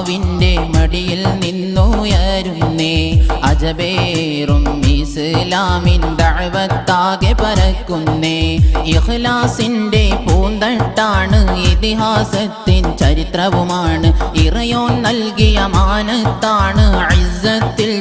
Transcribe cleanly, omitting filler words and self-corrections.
അല്ലാഹുവിൻ്റെ മടിയിൽ നിന്നുയരുന്നേ അജബേറും ഇസ്ലാമിൻ ദഅവത്താകെ പരക്കുന്നേ ഇഖ്ലാസിൻ്റെ പൂന്തട്ടാണ് ഇതിഹാസത്തിൻ ചരിത്രവുമാണ് ഇറയോൻ നൽകിയ മാനത്താണ് ഇസ്സത്തിൽ